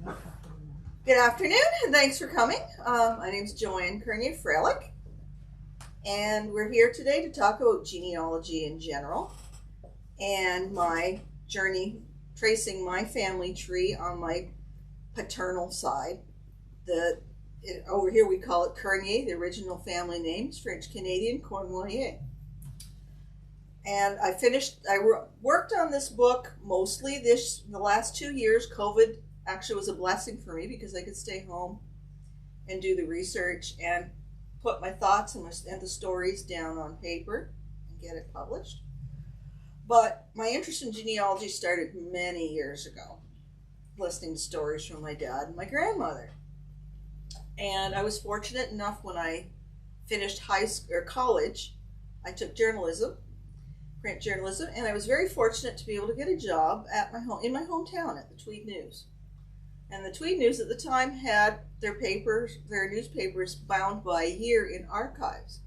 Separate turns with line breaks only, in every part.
Good afternoon, and thanks for coming. My name is Joanne Courneya Fralick, and we're here today to talk about genealogy in general and my journey tracing my family tree on my paternal side. Over here we call it Courneya. The original family name is French Canadian Cournoyer. And I worked on this book mostly the last 2 years. COVID actually was a blessing for me because I could stay home and do the research and put my thoughts and the stories down on paper and get it published. But my interest in genealogy started many years ago, listening to stories from my dad and my grandmother. And I was fortunate enough when I finished college, I took print journalism, and I was very fortunate to be able to get a job in my hometown at the Tweed News. And the Tweed News at the time had their newspapers bound by year in archives.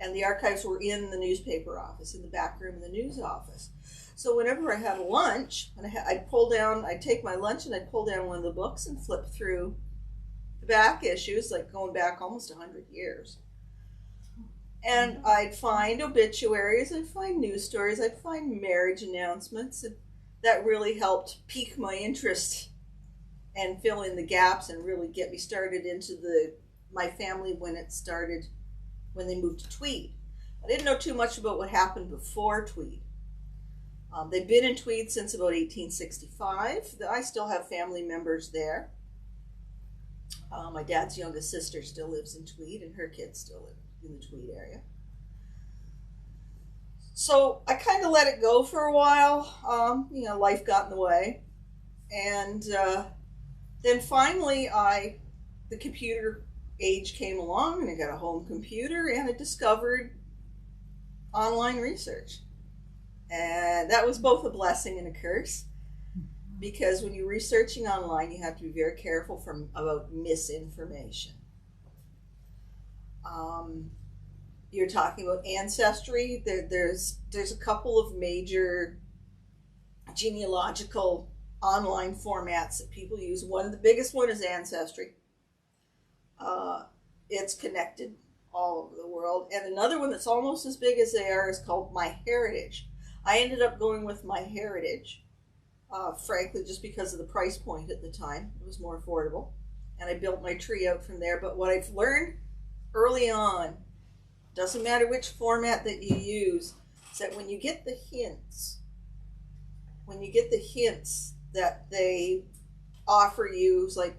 And the archives were in the newspaper office, in the back room of the news office. So whenever I had lunch, I'd take my lunch and I'd pull down one of the books and flip through the back issues, like going back almost 100 years. And I'd find obituaries, I'd find news stories, I'd find marriage announcements, and that really helped pique my interest and fill in the gaps and really get me started into my family when they moved to Tweed. I didn't know too much about what happened before Tweed. They've been in Tweed since about 1865. I still have family members there. My dad's youngest sister still lives in Tweed, and her kids still live in the Tweed area. So I kind of let it go for a while. Life got in the way. And then finally the computer age came along, and I got a home computer, and I discovered online research. And that was both a blessing and a curse, because when you're researching online, you have to be very careful about misinformation. You're talking about ancestry. There's a couple of major genealogical online formats that people use. The biggest one is Ancestry. It's connected all over the world. And another one that's almost as big as they are is called MyHeritage. I ended up going with MyHeritage, frankly, just because of the price point at the time. It was more affordable. And I built my tree out from there. But what I've learned early on, doesn't matter which format that you use, is that when you get the hints that they offer you, it's like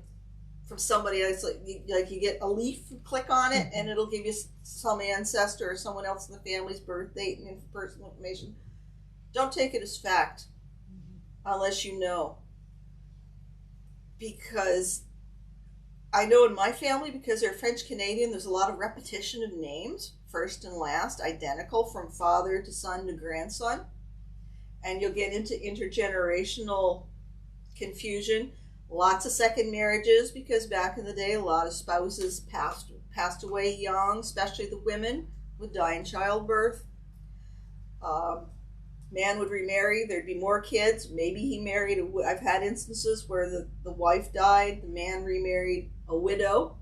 from somebody else, like you get a leaf, click on it, and it'll give you some ancestor or someone else in the family's birth date and personal information. Don't take it as fact unless you know. Because I know in my family, because they're French Canadian, there's a lot of repetition of names, first and last, identical from father to son to grandson. And you'll get into intergenerational confusion. Lots of second marriages, because back in the day, a lot of spouses passed away young, especially the women would die in childbirth. Man would remarry, there'd be more kids. Maybe he married, I've had instances where the wife died, the man remarried a widow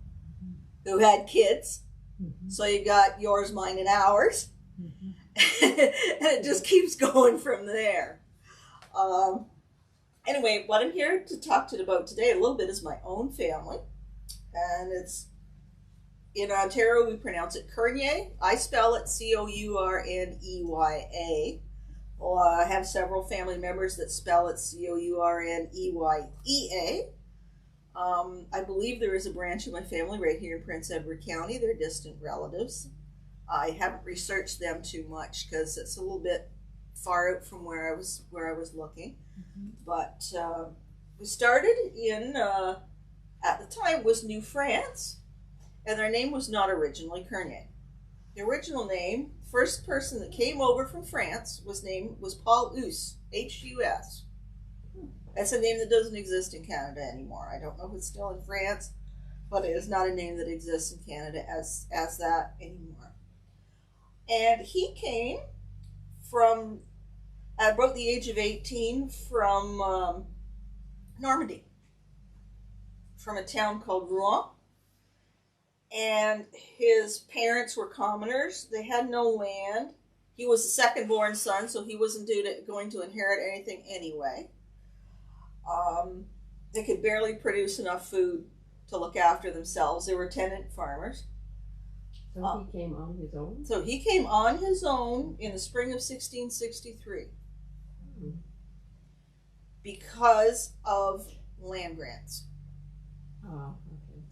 who had kids. Mm-hmm. So you got yours, mine, and ours. Mm-hmm. And it just keeps going from there. Anyway, what I'm here to talk to you about today a little bit is my own family. And it's in Ontario, we pronounce it Courneya. I spell it Courneya. Well, I have several family members that spell it Courneya. I believe there is a branch of my family right here in Prince Edward County. They're distant relatives. I haven't researched them too much because it's a little bit far out from where I was looking. Mm-hmm. But we started in at the time was New France, and their name was not originally Courneya. The original name, first person that came over from France, was Paul Hus, Hus. That's a name that doesn't exist in Canada anymore. I don't know if it's still in France, but it is not a name that exists in Canada as that anymore. And he came from, at about the age of 18, from Normandy. from a town called Rouen. And his parents were commoners. They had no land. He was the second born son, so he wasn't going to inherit anything anyway. They could barely produce enough food to look after themselves. They were tenant farmers.
So he came on his own?
So he came on his own in the spring of 1663 because of land grants.
Oh,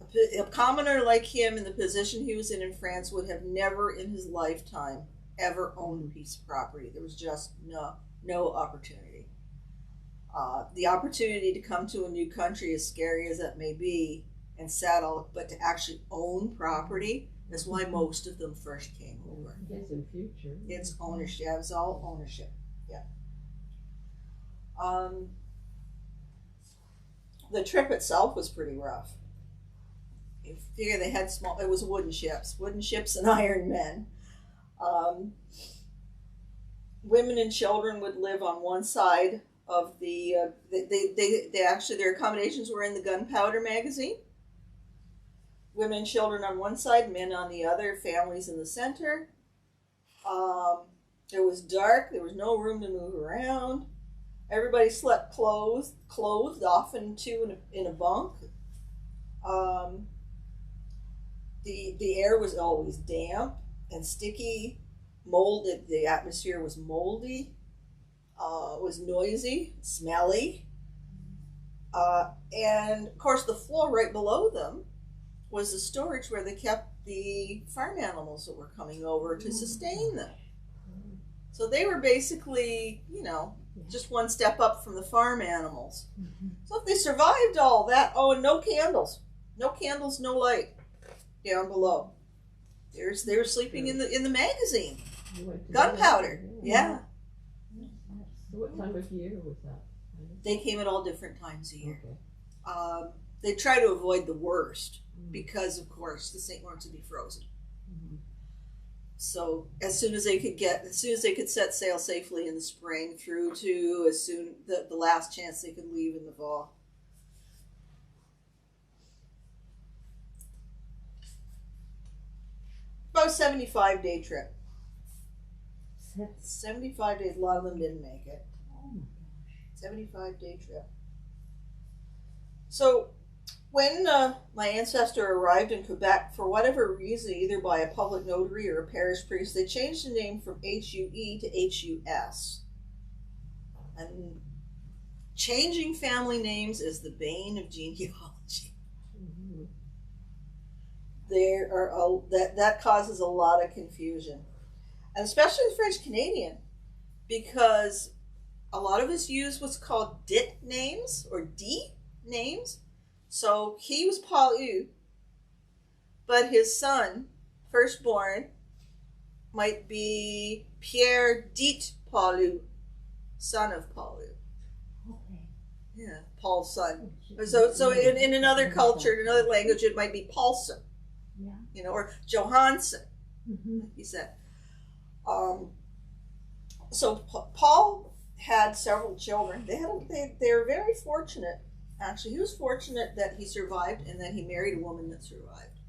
okay. A commoner like him in the position he was in France would have never in his lifetime ever owned a piece of property. There was just no opportunity. The opportunity to come to a new country, as scary as that may be, and settle, but to actually own property, that's why most of them first came over.
Yes, in future.
It's ownership. It's all ownership. Yeah. The trip itself was pretty rough. You figure they had it was wooden ships and iron men. Women and children would live on one side of they actually, their accommodations were in the gunpowder magazine. Women and children on one side, men on the other, families in the center. It was dark. There was no room to move around. Everybody slept clothed, often two in a bunk. The air was always damp and sticky. Molded. The atmosphere was moldy. Was noisy, smelly. And of course, the floor right below them was the storage where they kept the farm animals that were coming over to sustain them. So they were basically, just one step up from the farm animals. So if they survived all that, and no candles, no light down below. They were sleeping in the magazine. Gunpowder, yeah.
So what time of year was that?
They came at all different times of year.
Okay.
They try to avoid the worst because, of course, the St. Lawrence would be frozen.
Mm-hmm.
So as soon as they could set sail safely in the spring through to the last chance they could leave in the fall. About a 75-day trip. 75 days. A lot of them didn't make it.
Oh my gosh.
75-day trip. So when my ancestor arrived in Quebec, for whatever reason, either by a public notary or a parish priest, they changed the name from HUE to HUS. And changing family names is the bane of genealogy.
Mm-hmm.
That causes a lot of confusion. And especially the French Canadian, because a lot of us use what's called dit names or D names. So he was Paul U, but his son, firstborn, might be Pierre dit Paulu, son of Paulu.
Okay.
Yeah, Paul's son. So in another culture, in another language, it might be Paulson.
Yeah.
Or Johansson.
Mm-hmm.
He said. So Paul had several children. They were very fortunate. Actually, he was fortunate that he survived and that he married a woman that survived.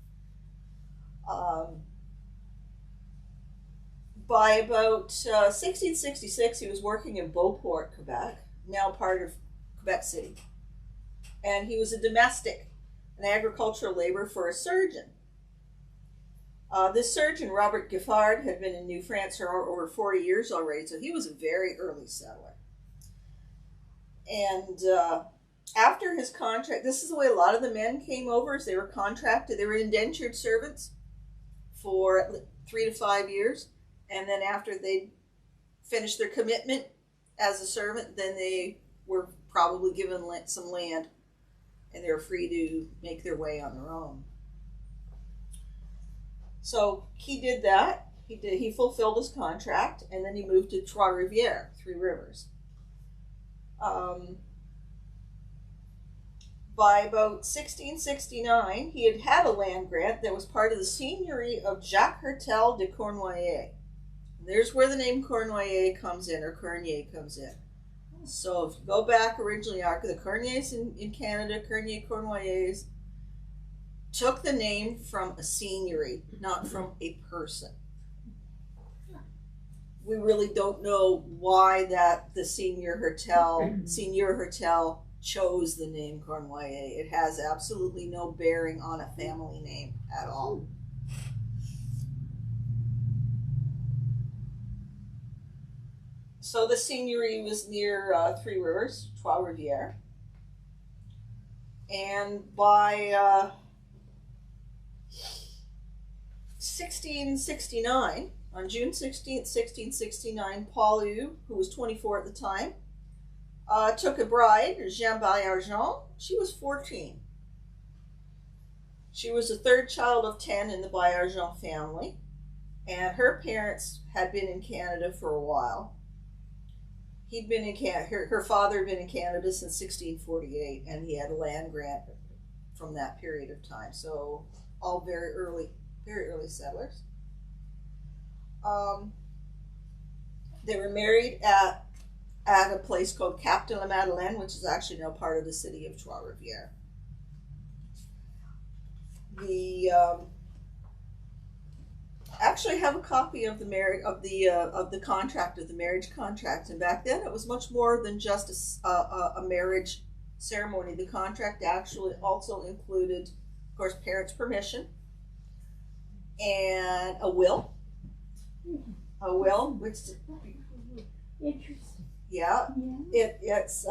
By about 1666, he was working in Beauport, Quebec, now part of Quebec City. And he was a domestic, an agricultural labor for a surgeon. This surgeon, Robert Giffard, had been in New France for over 40 years already, so he was a very early settler. And after his contract, this is the way a lot of the men came over, as they were contracted. They were indentured servants for 3 to 5 years, and then after they finished their commitment as a servant, then they were probably given some land, and they were free to make their way on their own. So he did that. He fulfilled his contract, and then he moved to Trois-Rivières, Three Rivers. By about 1669, he had a land grant that was part of the seigneury of Jacques Hertel de Cournoyer. There's where the name Cournoyer comes in, or Courneya comes in. So if you go back originally, the Courneyers in Canada, Cournoyers took the name from a seigneury, not from a person. We really don't know why the senior hotel chose the name Cournoyer. It has absolutely no bearing on a family name at all. So the seigneury was near Three Rivers, Trois Rivières. And by 1669, on June 16th, 1669, Paul Hue, who was 24 at the time, took a bride, Jeanne Baillargeon. She was 14. She was the third child of 10 in the Baillargeon family, and her parents had been in Canada for a while. He'd been in Canada. Her father had been in Canada since 1648, and he had a land grant from that period of time. So all very early settlers. They were married at a place called Cap de la Madeleine, which is actually now part of the city of Trois Rivières. Actually have a copy of the marriage contract, of the marriage contract, and back then it was much more than just a marriage ceremony. The contract actually also included, of course, parents' permission and a will. Which
interesting.
yeah. It's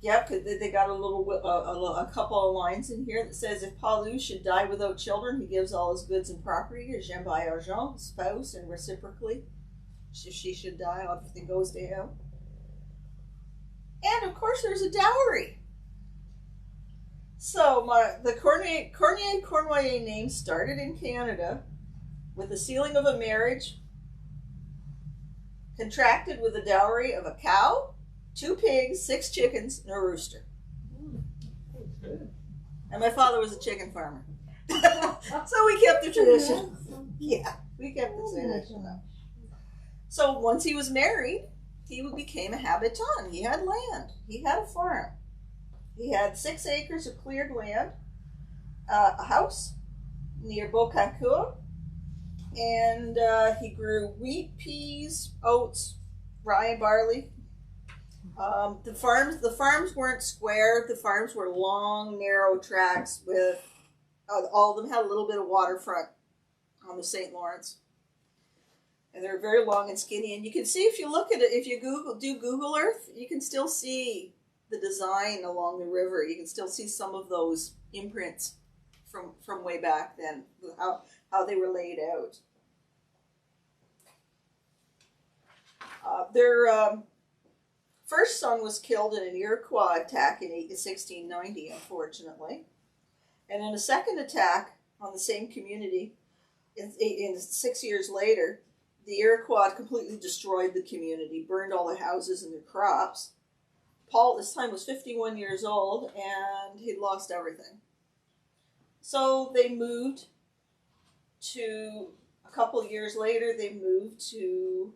because they got a couple of lines in here that says, if Paul Hue should die without children, he gives all his goods and property to Jeanne Baillargeon, his spouse, and reciprocally, if she should die, everything goes to him. And of course, there's a dowry. So the Cournoyer name started in Canada with the sealing of a marriage, contracted with a dowry of a cow, 2 pigs, 6 chickens, and a rooster. And my father was a chicken farmer. So we kept the tradition. Yeah, we kept the tradition up. So once he was married, he became a habitant. He had land. He had a farm. He had 6 acres of cleared land, a house near Beaucancourt, and he grew wheat, peas, oats, rye, and barley. The farms weren't square. The farms were long, narrow tracts with all of them had a little bit of waterfront on the St. Lawrence, and they're very long and skinny. And you can see, if you look at it, if you do Google Earth, you can still see the design along the river. You can still see some of those imprints from way back then, how they were laid out. Their first son was killed in an Iroquois attack in 1690, unfortunately. And in a second attack on the same community, in 6 years later, the Iroquois completely destroyed the community, burned all the houses and their crops. Paul, this time, was 51 years old, and he'd lost everything. So they moved to, a couple of years later, they moved to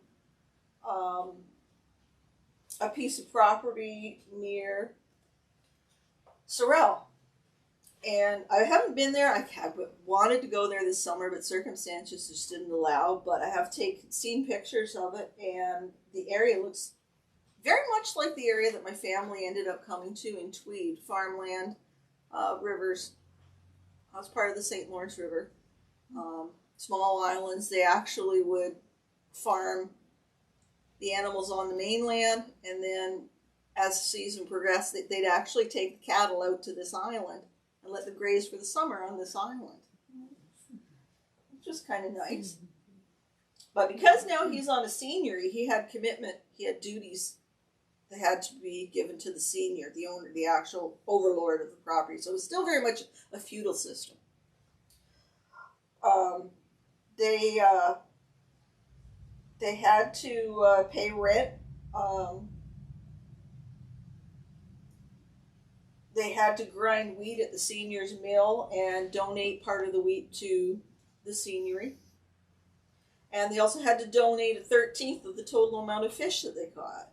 a piece of property near Sorel. And I haven't been there. I wanted to go there this summer, but circumstances just didn't allow. But I have seen pictures of it, and the area looks very much like the area that my family ended up coming to in Tweed. Farmland, rivers. I was part of the St. Lawrence River. Small islands. They actually would farm the animals on the mainland, and then as the season progressed, they'd actually take the cattle out to this island and let them graze for the summer on this island. Which was kind of nice. But because now he's on a seigneury, he had commitment, he had duties that had to be given to the seigneur, the owner, the actual overlord of the property. So it was still very much a feudal system. They had to pay rent. They had to grind wheat at the seigneur's mill and donate part of the wheat to the seigneury. And they also had to donate 1/13 of the total amount of fish that they caught.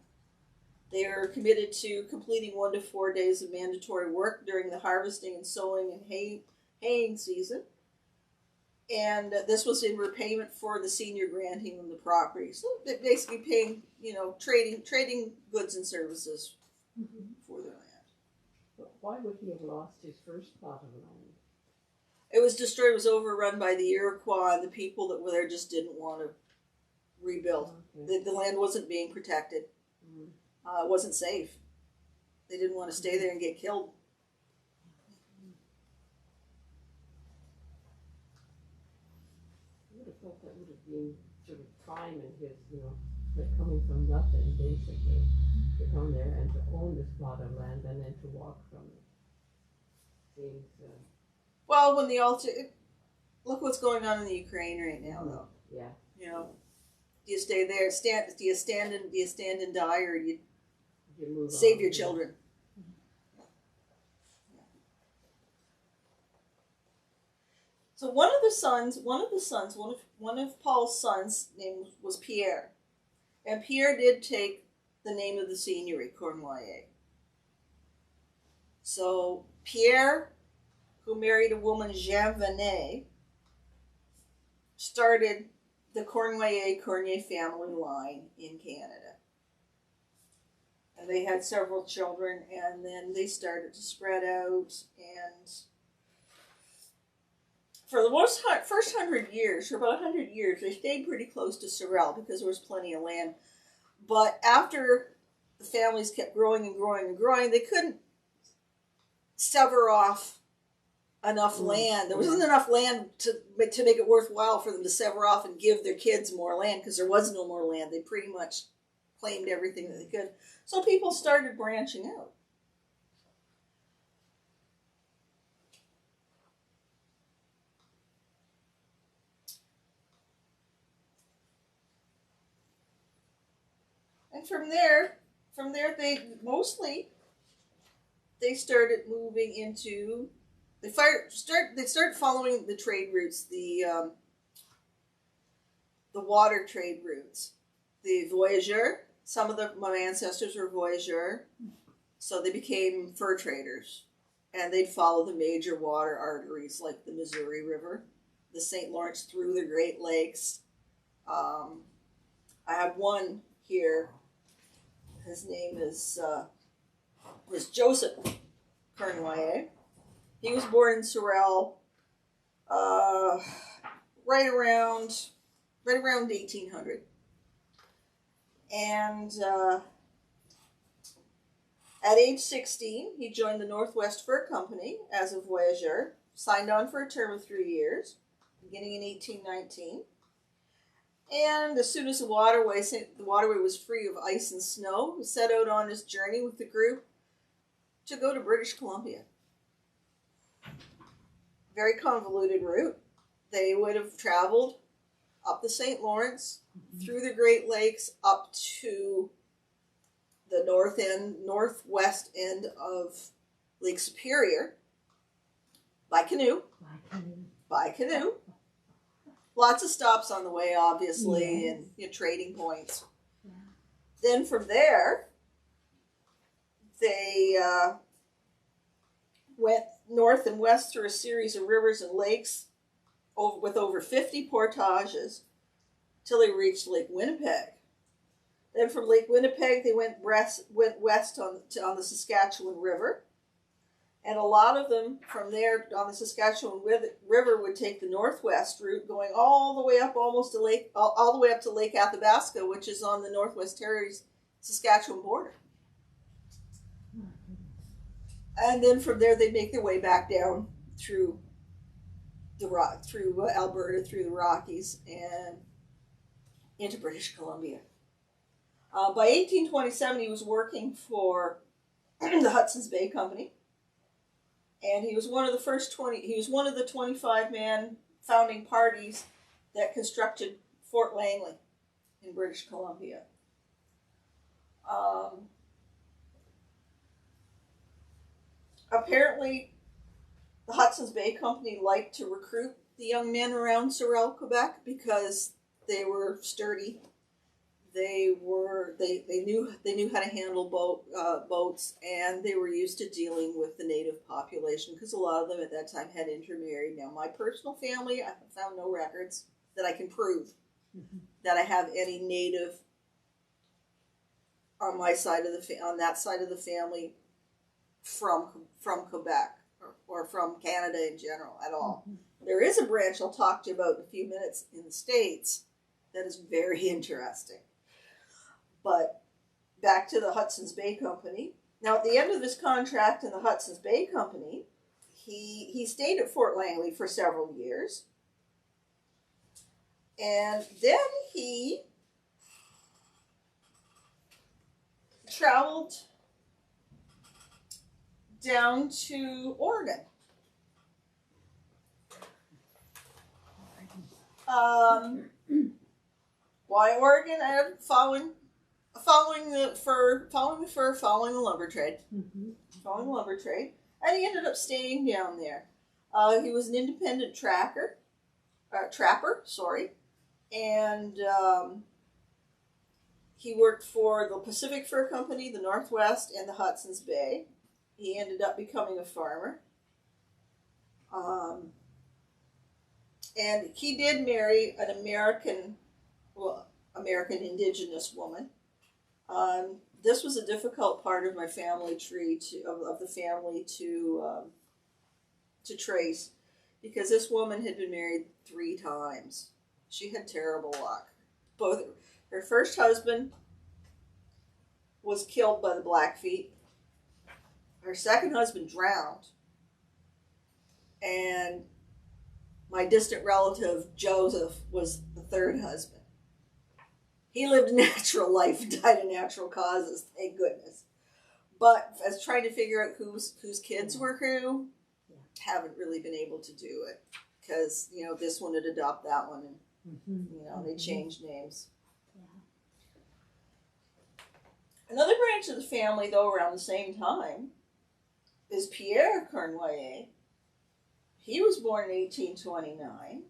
They are committed to completing 1 to 4 days of mandatory work during the harvesting and sowing and haying season. And this was in repayment for the senior granting them the property. So they're basically paying, trading goods and services for their land.
But why would he have lost his first plot of land?
It was destroyed. It was overrun by the Iroquois, and the people that were there just didn't want to rebuild.
Okay.
The land wasn't being protected. It wasn't safe. They didn't want to stay there and get killed.
I would have thought that would have been sort of prime in his, like coming from nothing, basically, to come there and to own this plot of land and then to walk from it. Seems,
Well, when look what's going on in the Ukraine right now, though.
yeah.
Do you stay there? Do you stand and die, or do you
Move
save
on.
your children? So one of Paul's sons' name was Pierre, and Pierre did take the name of the seigneury, Cournoyer. So Pierre, who married a woman, Joanne, started the Cournoyer family line in Canada. And they had several children, and then they started to spread out. And for the first 100 years, for about 100 years, they stayed pretty close to Sorel because there was plenty of land. But after the families kept growing and growing and growing, they couldn't sever off enough land. There wasn't enough land to make it worthwhile for them to sever off and give their kids more land, because there was no more land. They pretty much claimed everything that they could. So people started branching out. And from there they started moving into they started following the trade routes, the water trade routes, the voyageur. Some of my ancestors were voyageurs, so they became fur traders, and they'd follow the major water arteries like the Missouri River, the St. Lawrence through the Great Lakes. I have one here. His name is Joseph Cournoyer. He was born in Sorel, right around 1800. And at age 16, he joined the Northwest Fur Company as a voyageur, signed on for a term of 3 years, beginning in 1819. And as soon as the waterway was free of ice and snow, he set out on his journey with the group to go to British Columbia. Very convoluted route. They would have traveled up the St. Lawrence, through the Great Lakes, up to the northwest end of Lake Superior by canoe. Lots of stops on the way, obviously, and trading points. Yeah. Then from there, they went north and west through a series of rivers and lakes with over 50 portages till they reached Lake Winnipeg. Then from Lake Winnipeg, they went west on the Saskatchewan River. And a lot of them from there on the Saskatchewan River would take the northwest route, going all the way up all the way up to Lake Athabasca, which is on the Northwest Territories Saskatchewan border. And then from there, they'd make their way back down through Alberta, through the Rockies, and into British Columbia. By 1827, he was working for the Hudson's Bay Company. And he was one of the 25-man founding parties that constructed Fort Langley in British Columbia. Apparently, the Hudson's Bay Company liked to recruit the young men around Sorel, Quebec, because they were sturdy. they knew how to handle boats, and they were used to dealing with the native population because a lot of them at that time had intermarried. Now, my personal family, I have found no records that I can prove that I have any native on my side of on that side of the family from Quebec or from Canada in general at all. There is a branch I'll talk to you about in a few minutes in the States that is very interesting. But back to the Hudson's Bay Company. Now, at the end of his contract in the Hudson's Bay Company, he stayed at Fort Langley for several years. And then he traveled down to Oregon. Why Oregon? Following the fur, following the lumber trade. Following the lumber trade. And he ended up staying down there. He was an independent trapper, and he worked for the Pacific Fur Company, the Northwest, and the Hudson's Bay. He ended up becoming a farmer. And he did marry an American indigenous woman. This was a difficult part of my family tree of the family to trace, because this woman had been married 3 times. She had terrible luck. Both her first husband was killed by the Blackfeet. Her second husband drowned, and my distant relative Joseph was the third husband. He lived a natural life and died of natural causes, thank goodness. But as trying to figure out whose kids were who, haven't really been able to do it, because this one would adopt that one, and they changed names. Another branch of the family, though, around the same time, is Pierre Cournoyer. He was born in 1829,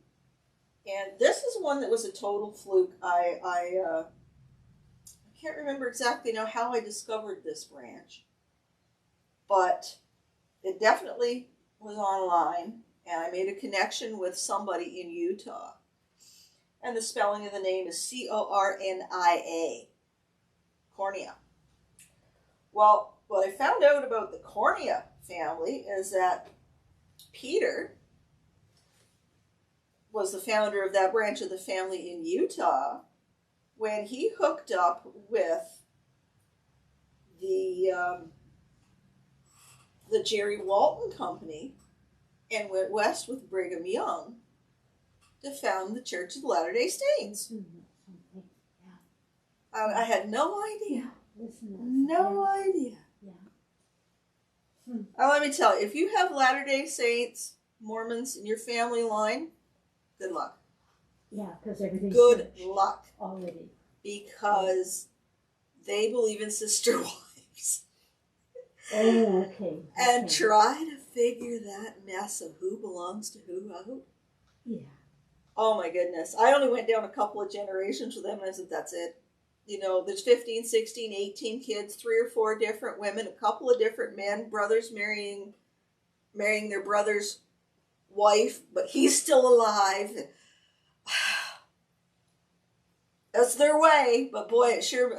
and this is one that was a total fluke. I can't remember exactly now how I discovered this branch, but it definitely was online, and I made a connection with somebody in Utah, and the spelling of the name is Cornia. Courneya. Well, what I found out about the Courneya family is that Peter was the founder of that branch of the family in Utah when he hooked up with the Jerry Walton Company and went west with Brigham Young to found the Church of the Latter-day Saints. I had no idea. No idea. Let me tell you, if you have Latter-day Saints, Mormons in your family line, good luck.
Yeah, because everything's
good luck
already.
Because they believe in sister wives.
Oh, okay.
And try to figure that mess of who belongs to who out.
Yeah.
Oh my goodness. I only went down a couple of generations with them, and I said, that's it. There's 15, 16, 18 kids, 3 or 4 different women, a couple of different men, brothers marrying their brother's wife, but he's still alive. That's their way, but boy, it sure,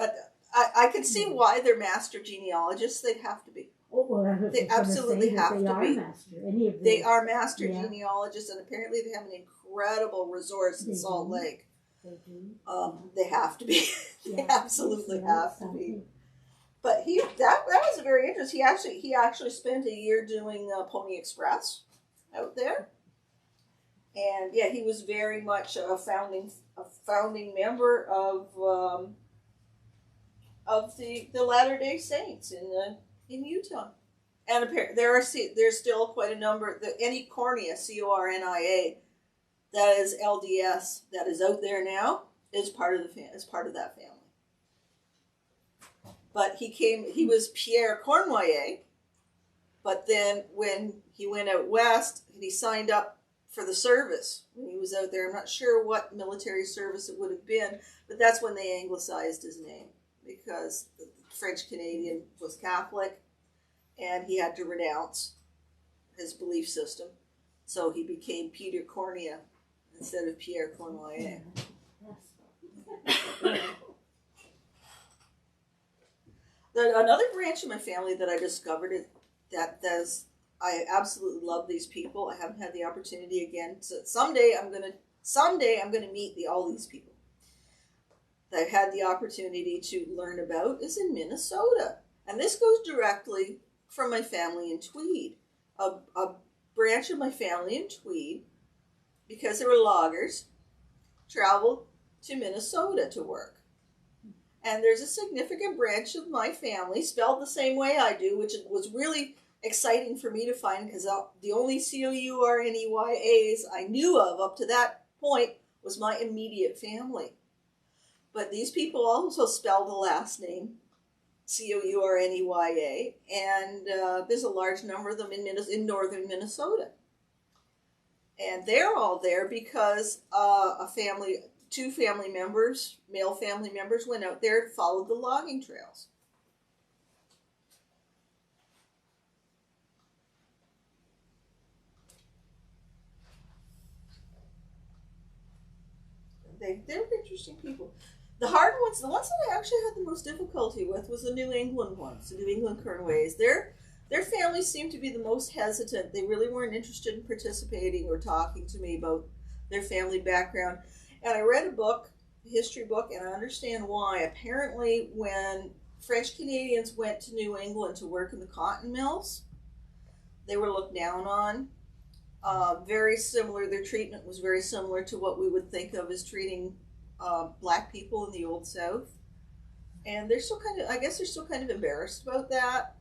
I can see why they're master genealogists. They'd have to be.
Oh, well,
they absolutely have to be. They are master
yeah.
genealogists, and apparently they have an incredible resource in Salt Lake. They have to be. They absolutely have to be. But that was very interesting. He actually spent a year doing Pony Express out there, and yeah, he was very much a founding member of the Latter-day Saints in Utah. And apparently there's still quite a number. Any Courneya, Cornia, that is LDS, that is out there now, is part of that family. But he was Pierre Cournoyer, but then when he went out west, he signed up for the service when he was out there. I'm not sure what military service it would have been, but that's when they anglicized his name, because the French Canadian was Catholic and he had to renounce his belief system. So he became Peter Courneya instead of Pierre Cournoyer. Another branch of my family that I discovered is I absolutely love these people. I haven't had the opportunity again. So someday I'm gonna meet all these people that I've had the opportunity to learn about is in Minnesota, and this goes directly from my family in Tweed. A branch of my family in Tweed, because they were loggers, traveled to Minnesota to work. And there's a significant branch of my family, spelled the same way I do, which was really exciting for me to find, because the only Courneya's I knew of up to that point was my immediate family. But these people also spell the last name Courneya, and there's a large number of them in northern Minnesota. And they're all there because two family members, male family members, went out there to follow the logging trails. They're interesting people. The hard ones, the ones that I actually had the most difficulty with, was the New England ones, the New England Courneyas. Their families seemed to be the most hesitant. They really weren't interested in participating or talking to me about their family background. And I read a history book, and I understand why. Apparently, when French Canadians went to New England to work in the cotton mills, they were looked down on. Very similar, their treatment was very similar to what we would think of as treating black people in the Old South. And they're still I guess they're still kind of embarrassed about that.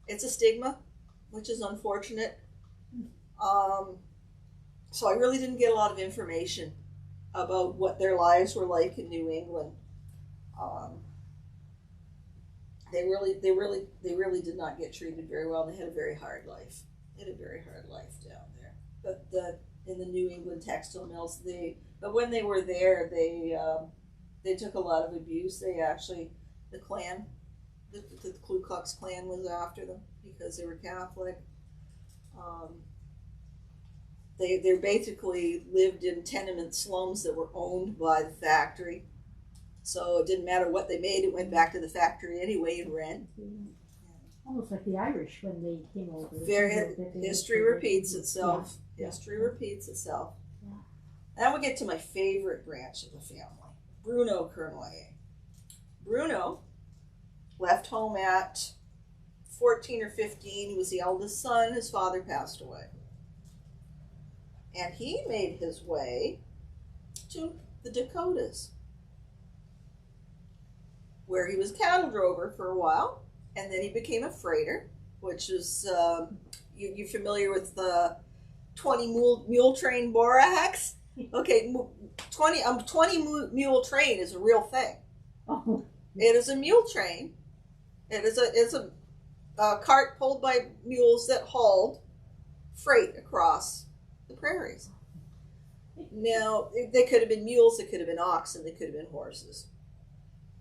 It's a stigma, which is unfortunate. So I really didn't get a lot of information about what their lives were like in New England. They really did not get treated very well. They had a very hard life. Down there. But in the New England textile mills, but when they were there, they took a lot of abuse. They actually, the Ku Klux Klan was after them because they were Catholic. They basically lived in tenement slums that were owned by the factory. So it didn't matter what they made, it went back to the factory anyway in rent.
Almost like the Irish when they came over.
History repeats itself.
Yeah.
History repeats itself.
Yeah.
Now we get to my favorite branch of the family, Bruno Cournoyer. Bruno left home at 14 or 15. He was the eldest son. His father passed away. And he made his way to the Dakotas, where he was a cattle drover for a while, and then he became a freighter, which is, you familiar with the 20 mule train borax? Okay, 20 mule train is a real thing.
Oh.
It is a mule train. It's a cart pulled by mules that hauled freight across the prairies. Now, they could have been mules, they could have been oxen, they could have been horses.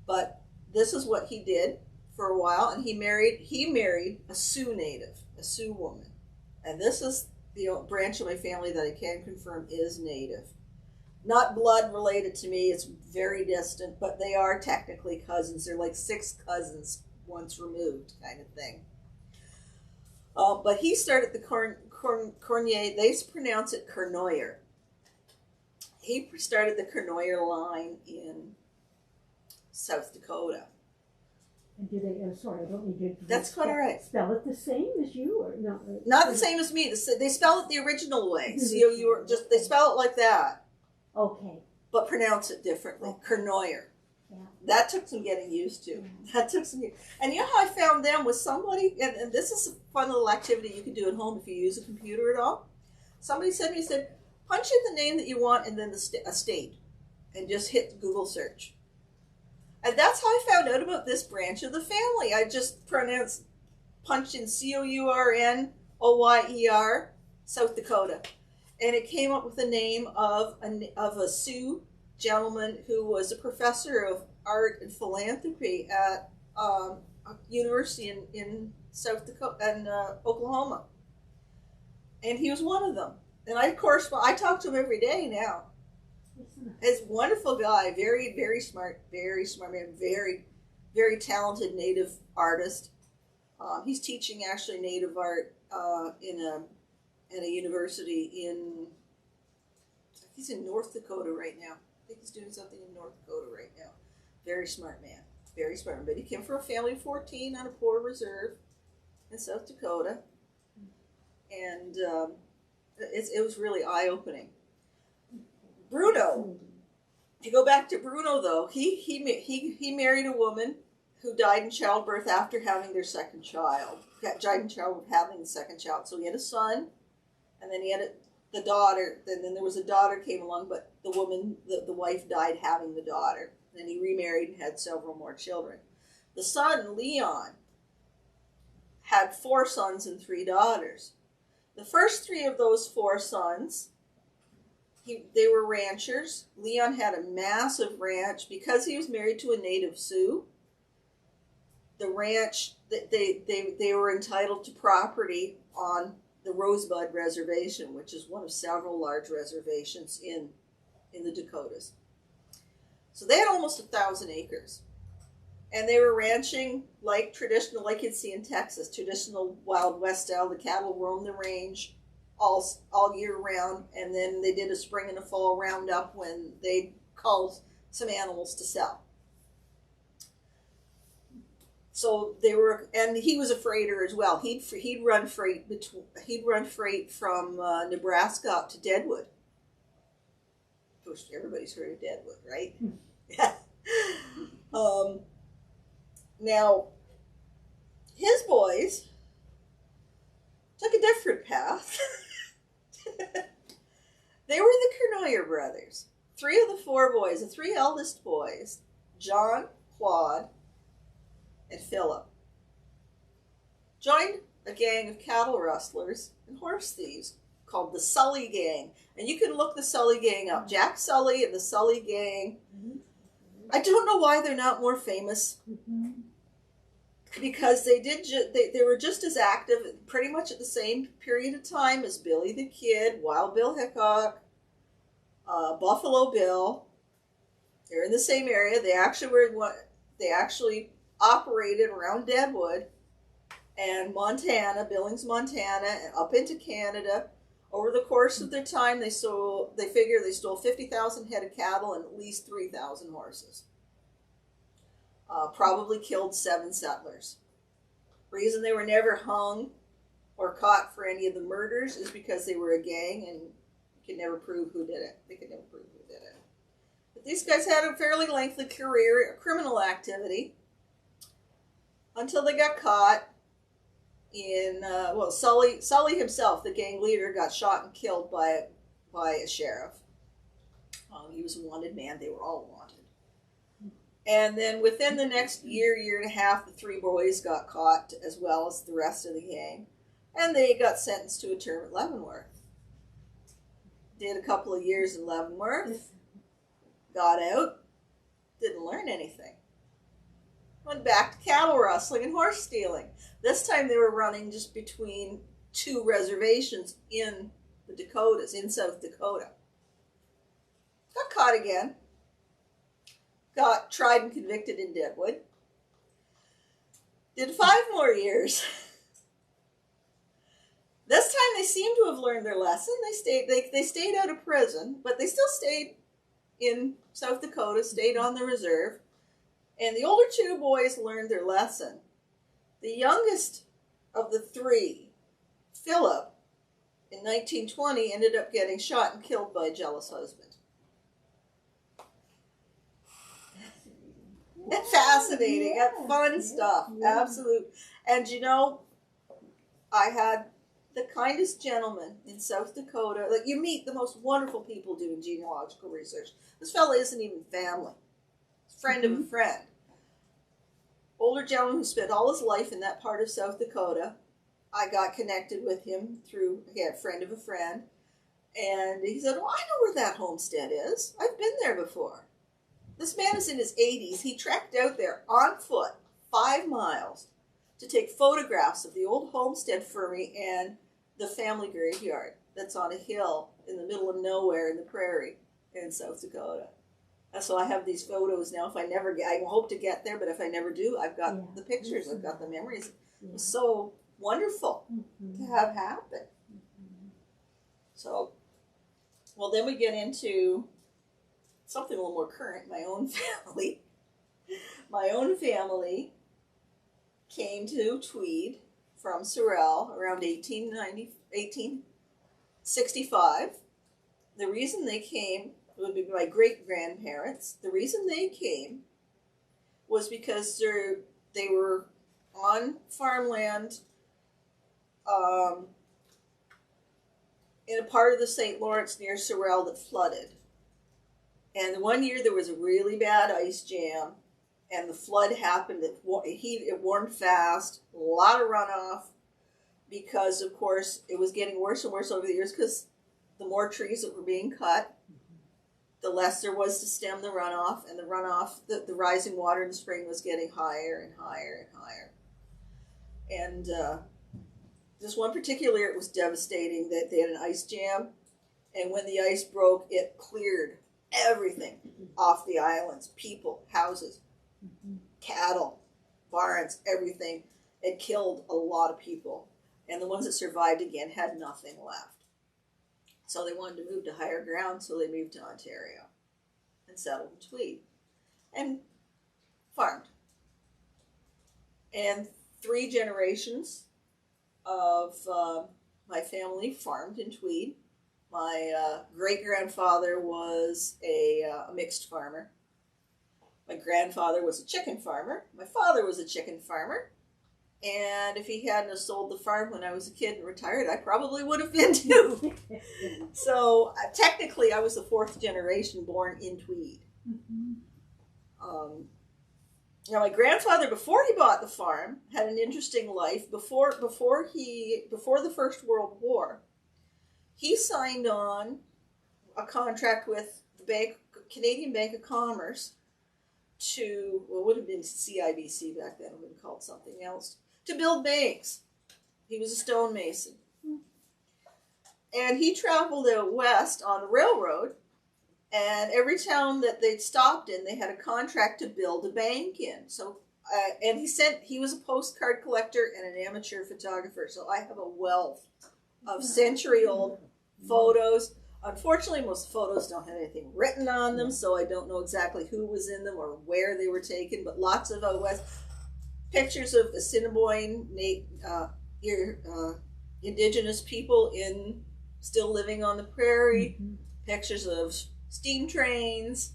But this is what he did for a while, and he married a Sioux native, a Sioux woman. And this is the branch of my family that I can confirm is native. Not blood related to me, it's very distant, but they are technically cousins. They're like 6 cousins once removed kind of thing. But he started the Courneya, they pronounce it Cournoyer. He started the Cournoyer line in South Dakota.
And do they, sorry, I don't need you to
That's quite all right.
Spell it the same as you, or no?
Not the same as me. They spell it the original way. C-O-U, just they spell it like that.
Okay.
But pronounce it differently.
Okay.
Cournoyer.
Yeah.
That took some getting used to.
Yeah.
That took some. And you know how I found them was somebody, and this is a fun little activity you can do at home if you use a computer at all. Somebody said to me, said, punch in the name that you want and then a state, and just hit Google search. And that's how I found out about this branch of the family. I just punched in Cournoyer, South Dakota. and it came up with the name of a Sioux gentleman who was a professor of art and philanthropy at a university in South Dakota and Oklahoma, and he was one of them. And I talk to him every day now. He's a wonderful guy, very, very smart man, very, very talented native artist. He's teaching actually native art at a university he's in North Dakota right now. I think he's doing something in North Dakota right now. Very smart man, very smart. But he came from a family of 14 on a poor reserve in South Dakota, and it was really eye-opening. Bruno, if you go back to Bruno though, he married a woman who died in childbirth after having their second child. Died in childbirth having the second child. So he had a son, and then he had the daughter. Then there was a daughter came along, but the woman, the wife, died having the daughter. Then he remarried and had several more children. The son, Leon, had 4 sons and 3 daughters. The first 3 of those 4 sons, they were ranchers. Leon had a massive ranch because he was married to a native Sioux. The ranch, they were entitled to property on the Rosebud Reservation, which is one of several large reservations in the Dakotas. So they had almost 1,000 acres. And they were ranching like traditional, like you'd see in Texas, traditional Wild West style. The cattle roamed the range all year round, and then they did a spring and a fall roundup when they called some animals to sell. So they were, and he was a freighter as well. He'd run freight from Nebraska up to Deadwood. Of course, everybody's heard of Deadwood, right? Yeah. Now, his boys took a different path. They were the Cournoyer brothers. 3 of the 4 boys, the 3 eldest boys, John, Claude, and Philip, joined a gang of cattle rustlers and horse thieves called the Sully Gang. And you can look the Sully Gang up. Jack Sully and the Sully Gang. I don't know why they're not more famous. Because they were just as active pretty much at the same period of time as Billy the Kid, Wild Bill Hickok, Buffalo Bill. They're in the same area. They actually operated around Deadwood and Montana, Billings, Montana, and up into Canada. Over the course of their time, they figure they stole 50,000 head of cattle and at least 3,000 horses. Probably killed 7 settlers. Reason they were never hung or caught for any of the murders is because they were a gang and you could never prove who did it. They could never prove who did it. But these guys had a fairly lengthy career of criminal activity until they got caught in, Sully himself, the gang leader, got shot and killed by a sheriff. He was a wanted man. They were all wanted. And then within the next year and a half, the 3 boys got caught as well as the rest of the gang. And they got sentenced to a term at Leavenworth. Did a couple of years in Leavenworth. Got out. Didn't learn anything. Went back to cattle rustling and horse stealing. This time they were running just between 2 reservations in the Dakotas, in South Dakota. Got caught again. Got tried and convicted in Deadwood. Did 5 more years. This time they seem to have learned their lesson. They stayed out of prison, but they still stayed in South Dakota, stayed on the reserve. And the older 2 boys learned their lesson. The youngest of the 3, Philip, in 1920, ended up getting shot and killed by a jealous husband. Fascinating, fun stuff, absolute. And you know, I had the kindest gentleman in South Dakota. Like, you meet the most wonderful people doing genealogical research. This fella isn't even family. He's a friend of a friend. Older gentleman who spent all his life in that part of South Dakota. I got connected with him through, again, friend of a friend. And he said, well, I know where that homestead is. I've been there before. This man is in his 80s. He trekked out there on foot 5 miles to take photographs of the old homestead for me and the family graveyard that's on a hill in the middle of nowhere in the prairie in South Dakota. And so I have these photos now. If I never get, I hope to get there, but if I never do, I've got the pictures, I've got the memories. It was so wonderful to have happen. So, well, then we get into something a little more current. My own family. My own family came to Tweed from Sorel around 1865. The reason they came would be my great-grandparents. The reason they came was because they were on farmland in a part of the St. Lawrence near Sorel that flooded. And one year there was a really bad ice jam, and the flood happened. It warmed fast, a lot of runoff, because, of course, it was getting worse and worse over the years because the more trees that were being cut, the less there was to stem the runoff, and the runoff, the rising water in the spring was getting higher and higher and higher. And this one particular year, it was devastating that they had an ice jam, and when the ice broke, it cleared everything off the islands, people, houses, cattle, barns, everything. It killed a lot of people, and the ones that survived again had nothing left. So they wanted to move to higher ground, so they moved to Ontario and settled in Tweed and farmed. And 3 generations of my family farmed in Tweed. My great-grandfather was a mixed farmer. My grandfather was a chicken farmer. My father was a chicken farmer. And if he hadn't have sold the farm when I was a kid and retired, I probably would have been too. So technically, I was the 4th generation born in Tweed. Now, my grandfather, before he bought the farm, had an interesting life. Before the First World War, he signed on a contract with the Canadian Bank of Commerce to, well, it would have been CIBC back then, it would have been called something else, to build banks. He was a stonemason. And he traveled out west on the railroad, and every town that they'd stopped in, they had a contract to build a bank in. So, and he was a postcard collector and an amateur photographer, so I have a wealth of century-old photos. Unfortunately, most photos don't have anything written on them, so I don't know exactly who was in them or where they were taken, but lots of out west pictures of Assiniboine indigenous people still living on the prairie, pictures of steam trains,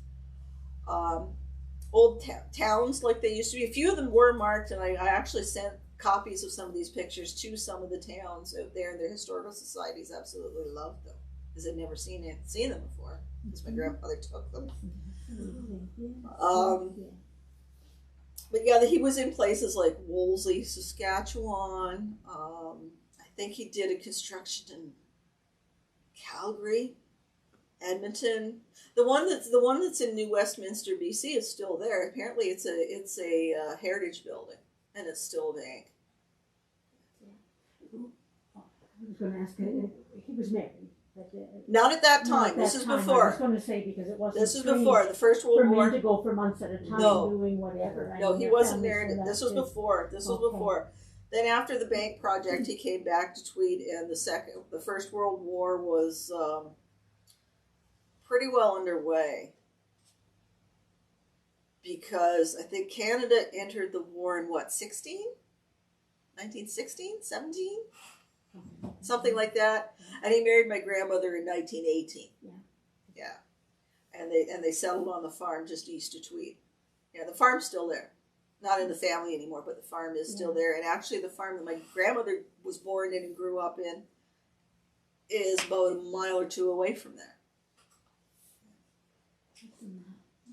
old towns like they used to be. A few of them were marked, and I actually sent copies of some of these pictures to some of the towns out there, and their historical societies absolutely loved them because they'd never seen them before because my grandfather took them. But yeah, he was in places like Wolseley, Saskatchewan. I think he did a construction in Calgary, Edmonton. The one that's in New Westminster, BC, is still there. Apparently, it's a heritage building, and it's still a bank.
I was going to ask, he was married. But,
not at that time. This is before.
I was going to say, because it wasn't.
This is before the First World War.
For men to go for months at a time doing whatever.
No, he wasn't married. This was before. This was before. Then after the bank project, he came back to Tweed, and the First World War was pretty well underway. Because I think Canada entered the war in what, 1916, 17? Something like that. And he married my grandmother in 1918. Yeah. And they settled on the farm just east of Tweed. Yeah, the farm's still there. Not in the family anymore, but the farm is still there. And actually the farm that my grandmother was born in and grew up in is about a mile or 2 away from there.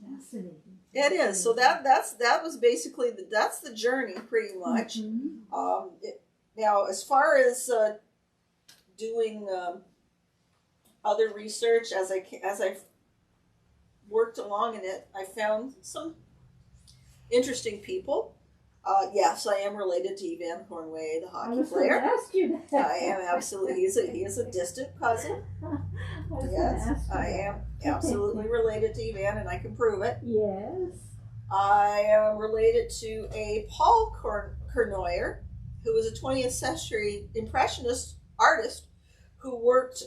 Fascinating.
It is. So that was basically that's the journey pretty much. Now, as far as doing other research as I worked along in it, I found some interesting people. Yes, I am related to Evan Cournoyer, the
I
hockey
was going to
player.
ask you that.
I am absolutely. He is a distant cousin.
I was going to
Yes,
ask you
I
that.
am absolutely related to Evan, and I can prove it.
Yes.
I am related to a Paul Cournoyer, who was a 20th century impressionist artist who worked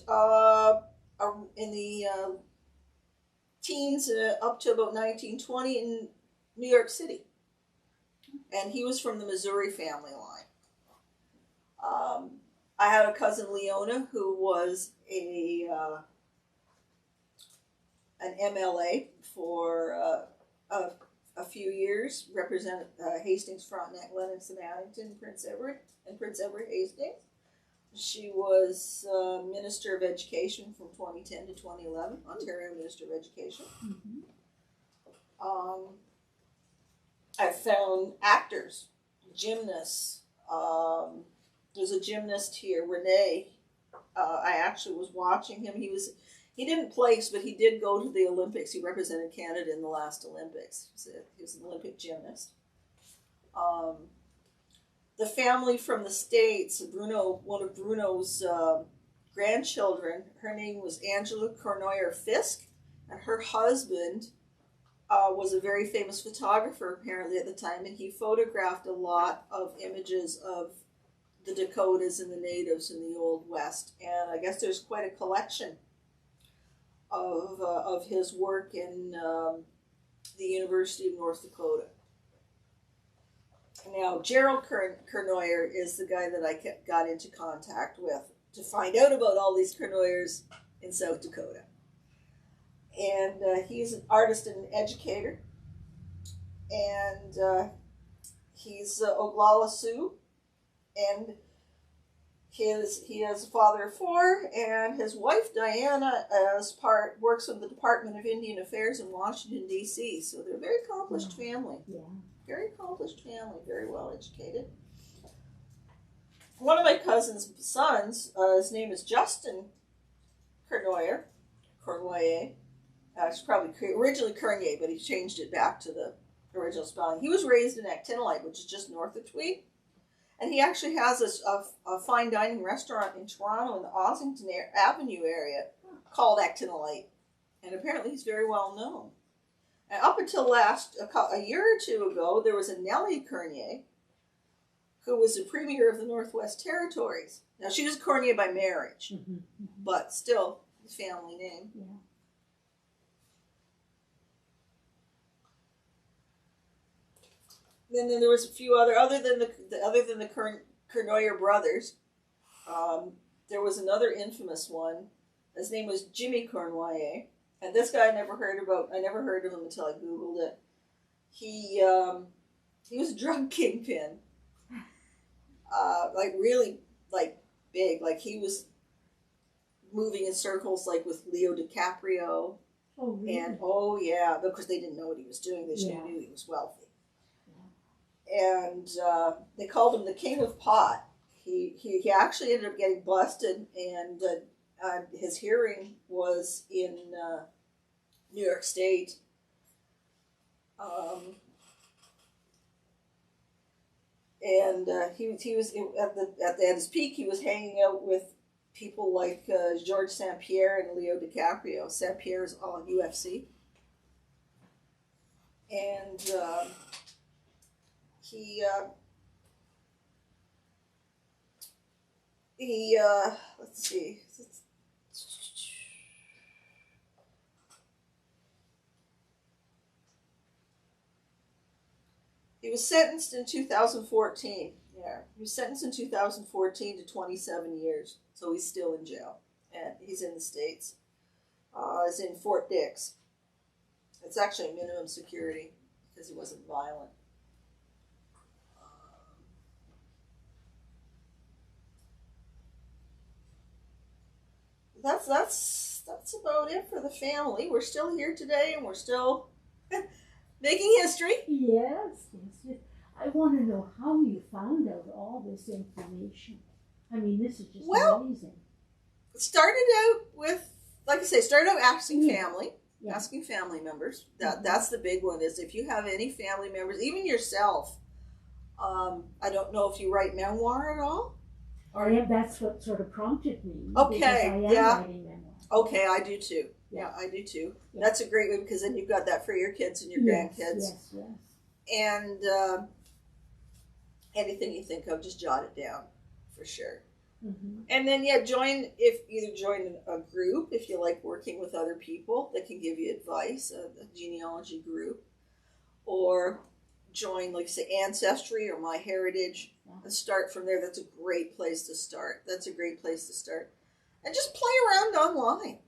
in the teens up to about 1920 in New York City. And he was from the Missouri family line. I had a cousin Leona who was an MLA for a few years, represented Hastings, Frontenac, Lennox, and Addington, Prince Edward Hastings. She was Minister of Education from 2010 to 2011, Ontario Minister of Education.
Mm-hmm.
I found actors, gymnasts. There's a gymnast here, Renee. I actually was watching him. He didn't place, but he did go to the Olympics. He represented Canada in the last Olympics. He was an Olympic gymnast. The family from the States, one of Bruno's grandchildren, her name was Angela Cournoyer Fisk, and her husband was a very famous photographer apparently at the time, and he photographed a lot of images of the Dakotas and the natives in the Old West. And I guess there's quite a collection of his work in the University of North Dakota. Now, Gerald Cournoyer is the guy that I got into contact with to find out about all these Cournoyers in South Dakota. And he's an artist and an educator. And he's Oglala Sioux. And he has a father of four, and his wife Diana works with the Department of Indian Affairs in Washington, D.C. So they're a very accomplished family.
Yeah.
Very accomplished family, very well educated. One of my cousin's sons, his name is Justin Cournoyer. It's probably originally Courneya, but he changed it back to the original spelling. He was raised in Actinolite, which is just north of Tweed. And he actually has a fine dining restaurant in Toronto in the Ossington Avenue area called Actinolite. And apparently he's very well known. And up until a year or two ago, there was a Nellie Courneya who was the premier of the Northwest Territories. Now, she was Courneya by marriage,
Mm-hmm.
but still the family name.
Yeah.
Then there was a few other than the Cournoyer brothers. There was another infamous one. His name was Jimmy Cournoyer, and this guy I never heard of him until I Googled it. He was a drug kingpin, really big. Like he was moving in circles like with Leo DiCaprio.
Oh, really?
And yeah, because they didn't know what he was doing. They just knew he was wealthy. And they called him the King of Pot. He actually ended up getting busted, and his hearing was in New York State. And he was at his peak. He was hanging out with people like George St. Pierre and Leo DiCaprio. St. Pierre's on UFC, and let's see. He was sentenced in 2014. Yeah, he was sentenced in 2014 to 27 years. So he's still in jail, and he's in the States. He's in Fort Dix. It's actually minimum security because he wasn't violent. That's about it for the family. We're still here today, and we're still making history.
Yes. I want to know how you found out all this information. I mean, this is just amazing.
It started out with like I say, start out asking
Yeah.
family,
Yeah.
asking family members. That's the big one. Is if you have any family members, even yourself. I don't know if you write memoir at all.
That's what sort of prompted me.
Okay,
Because I am
yeah.
writing memoirs.
Okay, I do too.
Yeah.
I do too.
Yeah.
That's a great way because then you've got that for your kids and your
Yes,
grandkids.
yes.
And anything you think of, just jot it down for sure.
Mm-hmm.
And then either join a group if you like working with other people that can give you advice, a genealogy group, or join, like say, Ancestry or My Heritage, and start from there. That's a great place to start. And just play around online.